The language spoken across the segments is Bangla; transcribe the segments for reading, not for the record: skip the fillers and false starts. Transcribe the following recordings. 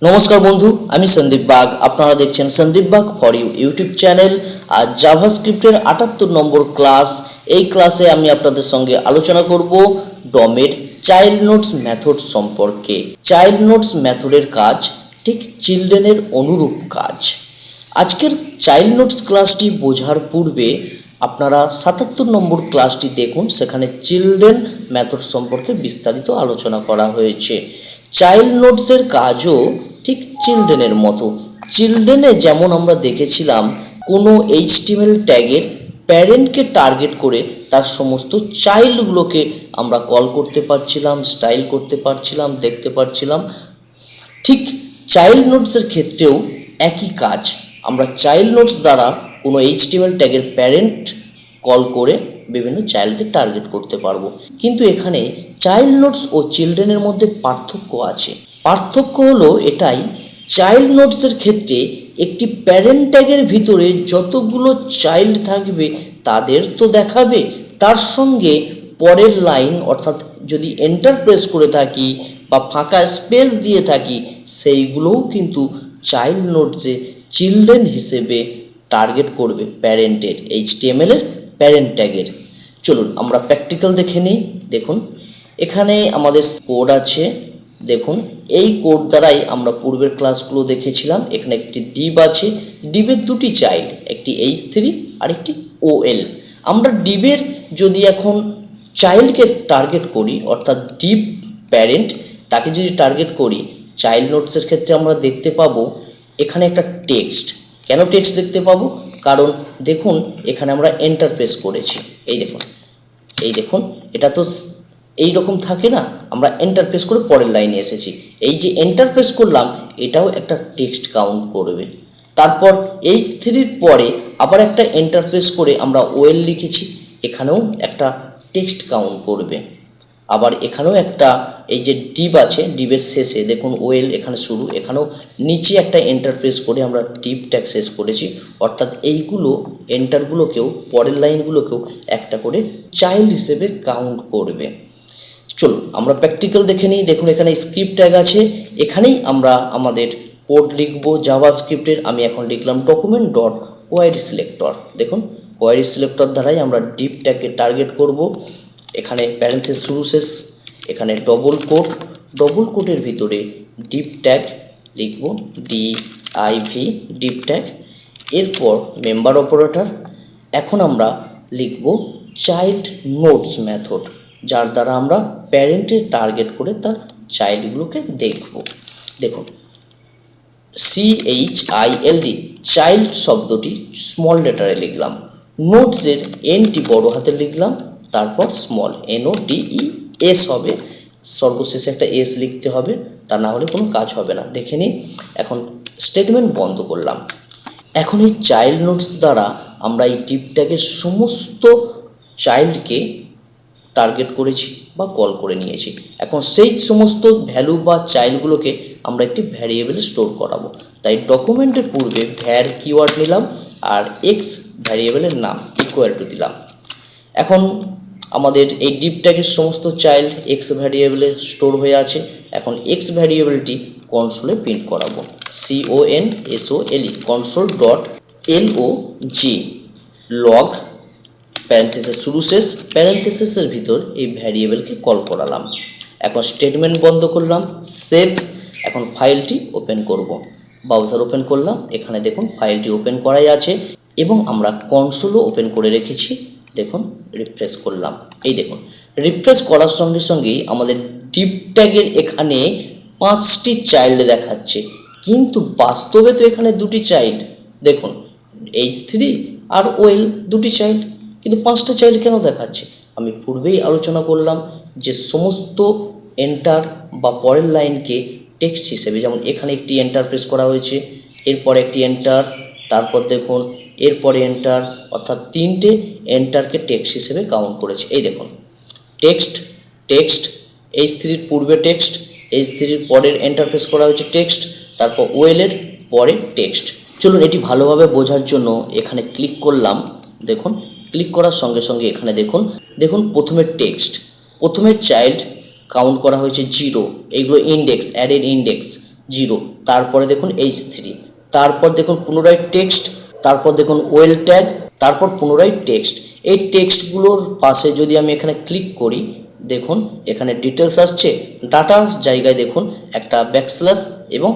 নমস্কার বন্ধু, আমি সন্দীপ বাগ। আপনারা দেখছেন Sandeep Bag for you YouTube channel. আর জাভাস্ক্রিপ্টের 78 নম্বর ক্লাস। এই ক্লাসে আমি আপনাদের সঙ্গে আলোচনা করব ডমের চাইল্ড নোটস মেথড সম্পর্কে। চাইল্ড নোটস মেথডের কাজ ঠিক চিলড্রেনের অনুরূপ কাজ। আজকের চাইল্ড নোটস ক্লাসটি বোঝার পূর্বে আপনারা 77 নম্বর ক্লাসটি দেখুন, সেখানে চিলড্রেন মেথড সম্পর্কে বিস্তারিত আলোচনা করা হয়েছে। চাইল্ড নোটসের কাজও ঠিক চিলড্রেনের মতো। চিলড্রেনে যেমন আমরা দেখেছিলাম কোনো HTML ট্যাগের প্যারেন্টকে টার্গেট করে তার সমস্ত চাইল্ডগুলোকে আমরা কল করতে পারছিলাম, স্টাইল করতে পারছিলাম, দেখতে পারছিলাম। ঠিক চাইল্ড নোটসের ক্ষেত্রেও একই কাজ। আমরা চাইল্ড নোটস দ্বারা কোনো HTML ট্যাগের প্যারেন্ট কল করে বিভিন্ন চাইল্ডকে টার্গেট করতে পারবো। কিন্তু এখানে চাইল্ড নোটস ও চিলড্রেনের মধ্যে পার্থক্য আছে। পার্থক্য হলো এটাই, চাইল্ড নোটসের ক্ষেত্রে একটি প্যারেন্ট ট্যাগের ভিতরে যতগুলো চাইল্ড থাকবে তাদের তো দেখাবে, তার সঙ্গে পরের লাইন অর্থাৎ যদি এন্টার প্রেস করে থাকি বা ফাঁকা স্পেস দিয়ে থাকি সেইগুলোও কিন্তু চাইল্ড নোটসে চিলড্রেন হিসেবে টার্গেট করবে প্যারেন্টের, HTML এর প্যারেন্ট ট্যাগের। চলুন আমরা প্র্যাকটিক্যাল দেখে নিই। দেখুন এখানে আমাদের কোড আছে। দেখুন এই কোড দ্বারাই আমরা পূর্বের ক্লাসগুলো দেখেছিলাম। এখানে একটি ডিভ আছে, ডিভের দুটি চাইল্ড, একটি H3 আর একটি OL। আমরা ডিভের যদি এখন চাইল্ডকে টার্গেট করি অর্থাৎ ডিভ প্যারেন্ট, তাকে যদি টার্গেট করি, চাইল্ড নোটসের ক্ষেত্রে আমরা দেখতে পাবো এখানে একটা টেক্সট। কেন টেক্সট দেখতে পাবো? কারণ দেখুন এখানে আমরা এন্টার প্রেস করেছি। এই দেখুন এটা তো এই রকম থাকে না, আমরা এন্টার প্রেস করে পরের লাইনে এসেছি। এই যে এন্টার প্রেস করলাম এটাও একটা টেক্সট কাউন্ট করবে। তারপর H3-র পরে আবার একটা এন্টার প্রেস করে আমরা OL লিখেছি, এখানেও একটা টেক্সট কাউন্ট করবে। আবার এখানেও একটা এই যে ডিভ আছে, ডিভের শেষে দেখুন OL এখানে শুরু, এখানেও নিচে একটা এন্টার প্রেস করে আমরা ডিভ ট্যাগ শেষ করেছি। অর্থাৎ এইগুলো এন্টারগুলোকেও পরের লাইনগুলোকেও একটা করে চাইল্ড হিসেবে কাউন্ট করবে। চলুন আমরা প্র্যাকটিক্যাল দেখে নিই। দেখুন এখানে স্ক্রিপ্ট ট্যাগ আছে, এখানেই আমরা আমাদের কোড লিখব জাভাস্ক্রিপ্টের। আমি এখন লিখলাম ডকুমেন্ট ডট কোয়ারি সিলেক্টর। দেখুন কোয়ারি সিলেক্টর দ্বারাই আমরা ডিভ ট্যাগকে টার্গেট করব। এখানে প্যারেন্থেস শুরু শেষ, এখানে ডবল কোটের ভিতরে ডিভ ট্যাগ লিখব DIV ডিভ ট্যাগ। এরপর মেম্বার অপারেটর। এখন আমরা লিখব চাইল্ড নোটস মেথড, যার দ্বারা আমরা প্যারেন্টের টার্গেট করে তার চাইল্ডগুলোকে দেখব। দেখুন CHILD চাইল্ড শব্দটি স্মল লেটারে লিখলাম, নোটসের NT বড় হাতে লিখলাম, তারপর স্মল NOTES হবে, সর্বশেষে একটা S লিখতে হবে, তা না হলে কোনো কাজ হবে না। দেখে নিই। এখন স্টেটমেন্ট বন্ধ করলাম। এখন এই চাইল্ড নোটস দ্বারা আমরা এই ডিভ ট্যাগের সমস্ত চাইল্ডকে টার্গেট করেছি বা কল করে নিয়েছি। এখন সেই সমস্ত ভ্যালু বা চাইল্ডগুলোকে আমরা একটি ভ্যারিয়েবলে স্টোর করাবো। তাই ডকুমেন্টের পূর্বে ভ্যার কিওয়ার্ড নিলাম আর এক্স ভ্যারিয়েবলের নাম ইকুয়াল টু দিলাম। এখন আমাদের এই ডিভ ট্যাগের সমস্ত চাইল্ড এক্স ভ্যারিয়েবলে স্টোর হয়ে আছে। এখন এক্স ভ্যারিয়েবলটি কনসোলে প্রিন্ট করাবো। CONSOLE console dot LOG log parenthesis শুরু শেষ, প্যারেন্থেসিসের ভিতর এই ভ্যারিয়েবলকে কল করালাম। এখন স্টেটমেন্ট বন্ধ করলাম, সেভ। এখন ফাইলটি ওপেন করব। ব্রাউজার ওপেন করলাম, এখানে দেখুন ফাইলটি ওপেন করাই আছে এবং আমরা কনসোলও ওপেন করে রেখেছি। দেখুন রিফ্রেশ করলাম, এই দেখুন রিফ্রেশ করার সঙ্গে সঙ্গেই আমাদের ডিভ ট্যাগের এখানে 5টি চাইল্ড দেখাচ্ছে, কিন্তু বাস্তবে তো এখানে দুটি চাইল্ড। দেখুন H3 আর OL দুটি চাইল্ড, কিন্তু 5টা চাইল্ড কেন দেখাচ্ছে? আমি পূর্বেই আলোচনা করলাম যে সমস্ত এন্টার বা পরের লাইনকে টেক্সট হিসেবে, যেমন এখানে একটি এন্টার প্রেস করা হয়েছে, এরপরে একটি এন্টার, তারপর দেখুন এরপরে এন্টার, অর্থাৎ 3টে এন্টারকে টেক্সট হিসেবে কাউন্ট করেছে। এই দেখুন টেক্সট টেক্সট, H3-র পূর্বে টেক্সট, H3-র পরের এন্টার প্রেস করা হয়েছে টেক্সট, তারপর OL-এর পরে টেক্সট। চলুন এটি ভালোভাবে বোঝার জন্য এখানে ক্লিক করলাম। দেখুন ক্লিক করার সঙ্গে সঙ্গে এখানে দেখুন প্রথমে টেক্সট, প্রথমে চাইল্ড কাউন্ট করা হয়েছে 0, এইগুলো ইন্ডেক্স, অ্যাডেড ইন্ডেক্স। জিরো, তারপরে দেখুন H3, তারপর দেখুন পুনরায় টেক্সট, তারপর দেখুন ওয়েল ট্যাগ, তারপর পুনরায় টেক্সট। এই টেক্সটগুলোর পাশে যদি আমি এখানে ক্লিক করি, দেখুন এখানে ডিটেলস আসছে, ডাটার জায়গায় দেখুন একটা ব্যাকস্ল্যাশ এবং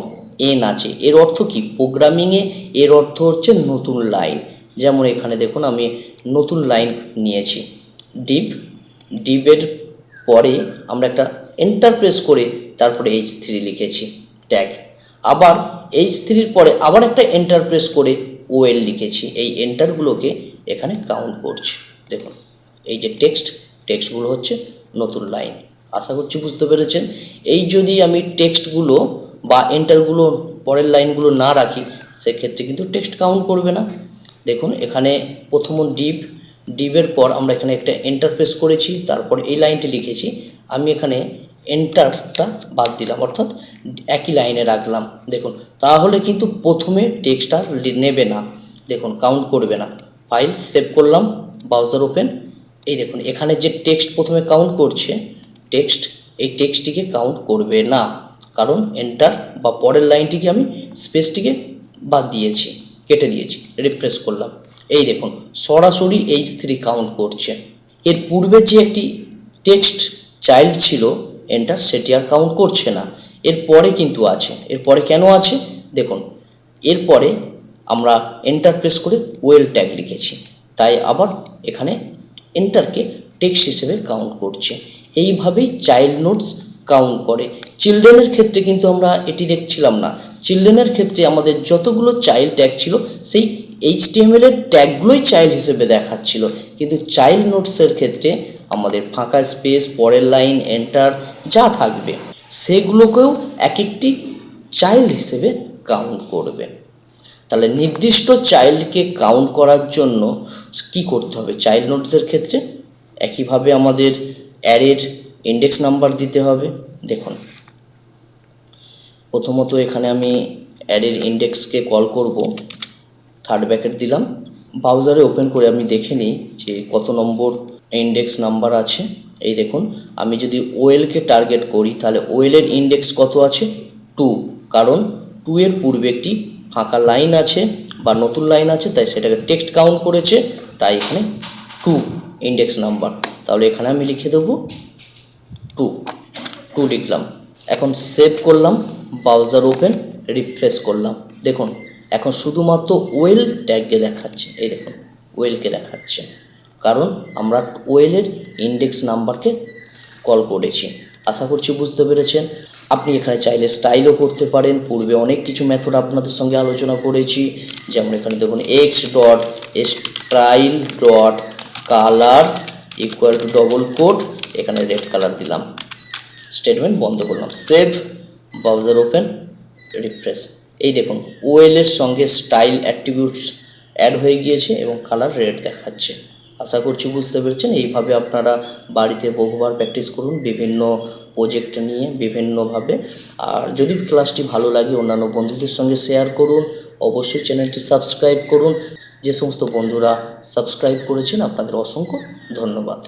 এন আছে। এর অর্থ কি? প্রোগ্রামিংয়ে এর অর্থ হচ্ছে নতুন লাইন। যেমন এখানে দেখুন আমি নতুন লাইন নিয়েছি, ডিভের পরে আমরা একটা এন্টার প্রেস করে তারপরে H3 লিখেছি ট্যাগ, আবার H3-র পরে আবার একটা এন্টার প্রেস করে ওয়েল লিখেছি। এই এন্টারগুলোকে এখানে কাউন্ট করছি। দেখুন এই যে টেক্সটগুলো হচ্ছে নতুন লাইন। আশা করছি বুঝতে পেরেছেন। এই যদি আমি টেক্সটগুলো বা এন্টারগুলো পরের লাইনগুলো না রাখি, সেক্ষেত্রে কিন্তু টেক্সট কাউন্ট করবে না। দেখুন এখানে প্রথম ডিভের পর আমরা এখানে একটা এন্টার প্রেস করেছি, তারপর এই লাইনটি লিখেছি। আমি এখানে এন্টারটা বাদ দিলাম, অর্থাৎ একই লাইনে রাখলাম। দেখুন তাহলে কিন্তু প্রথমে টেক্সটটা নেবে না, দেখুন কাউন্ট করবে না। ফাইল সেভ করলাম, ব্রাউজার ওপেন। এই দেখুন এখানে যে টেক্সট প্রথমে কাউন্ট করছে, এই টেক্সটটিকে কাউন্ট করবে না, কারণ এন্টার বা পরের লাইনটিকে আমি স্পেসটিকে বাদ দিয়েছি, কেটে দিয়েছি। রিফ্রেশ করলাম, এই দেখুন সরাসরি H3 কাউন্ট করছে। এর পূর্বে যে একটি টেক্সট চাইল্ড ছিল এন্টার, সেটি আর কাউন্ট করছে না। এরপরে কিন্তু আছে। এরপরে কেন আছে দেখুন, এরপরে আমরা এন্টার প্রেস করে ওয়েল ট্যাগ লিখেছি, তাই আবার এখানে এন্টারকে টেক্সট হিসেবে কাউন্ট করছে। এইভাবেই চাইল্ড নোটস কাউন্ট করে। চিলড্রেনের ক্ষেত্রে কিন্তু আমরা এটি দেখছিলাম না। চিলড্রেনের ক্ষেত্রে আমাদের যতগুলো চাইল্ড ট্যাগ ছিল, সেই HTML এর ট্যাগগুলোই চাইল্ড হিসেবে দেখাচ্ছিল, কিন্তু চাইল্ড নোটসের ক্ষেত্রে আমাদের ফাঁকা স্পেস, পরের লাইন, এন্টার যা থাকবে সেগুলোকেও এক একটি চাইল্ড হিসেবে কাউন্ট করবে। তাহলে নির্দিষ্ট চাইল্ডকে কাউন্ট করার জন্য কি করতে হবে? চাইল্ড নোটসের ক্ষেত্রে একইভাবে আমাদের অ্যারের ইন্ডেক্স নাম্বার দিতে হবে। দেখুন প্রথমত এখানে আমি অ্যারের ইন্ডেক্সকে কল করব, থার্ড ব্র্যাকেট দিলাম। ব্রাউজারে ওপেন করে আমি দেখে নিই যে কত নম্বর ইন্ডেক্স নাম্বার আছে। এই দেখুন আমি যদি ওয়েলকে টার্গেট করি, তাহলে ওয়েলের ইন্ডেক্স কত আছে? 2, কারণ 2 এর পূর্বে একটি ফাঁকা লাইন আছে বা নতুন লাইন আছে, তাই সেটাকে টেক্সট কাউন্ট করেছে, তাই এখানে 2 ইন্ডেক্স নাম্বার। তাহলে এখানে আমি লিখে দেবো 2 লিখলাম। এখন সেভ করলাম, ব্রাউজার ওপেন, রিফ্রেশ করলাম। দেখুন এখন শুধুমাত্র ওয়েল ট্যাগকে দেখাচ্ছে। এই দেখুন ওয়েলকে দেখাচ্ছে, কারণ আমরা ওয়েলের ইন্ডেক্স নাম্বারকে কল করেছি। আশা করছি বুঝতে পেরেছেন। আপনি এখানে চাইলে স্টাইলও করতে পারেন। পূর্বে অনেক কিছু মেথড আপনাদের সঙ্গে আলোচনা করেছি, যেমন এখানে দেখুন x.style.color equal to double quote, এখানে রেড কালার দিলাম, স্টেটমেন্ট বন্ধ করলাম, সেভ, ব্রাউজার ওপেন, রিফ্রেশ। এই দেখুন ওয়েলের সঙ্গে স্টাইল অ্যাট্রিবিউটস অ্যাড হয়ে গিয়েছে এবং কালার রেড দেখাচ্ছে। আশা করছি বুঝতে পেরেছেন। এইভাবে আপনারা বাড়িতে বহুবার প্র্যাকটিস করুন, বিভিন্ন প্রজেক্ট নিয়ে বিভিন্নভাবে। আর যদি ক্লাসটি ভালো লাগে অন্যান্য বন্ধুদের সঙ্গে শেয়ার করুন, অবশ্যই চ্যানেলটি সাবস্ক্রাইব করুন। যে সমস্ত বন্ধুরা সাবস্ক্রাইব করেছেন আপনাদের অসংখ্য ধন্যবাদ।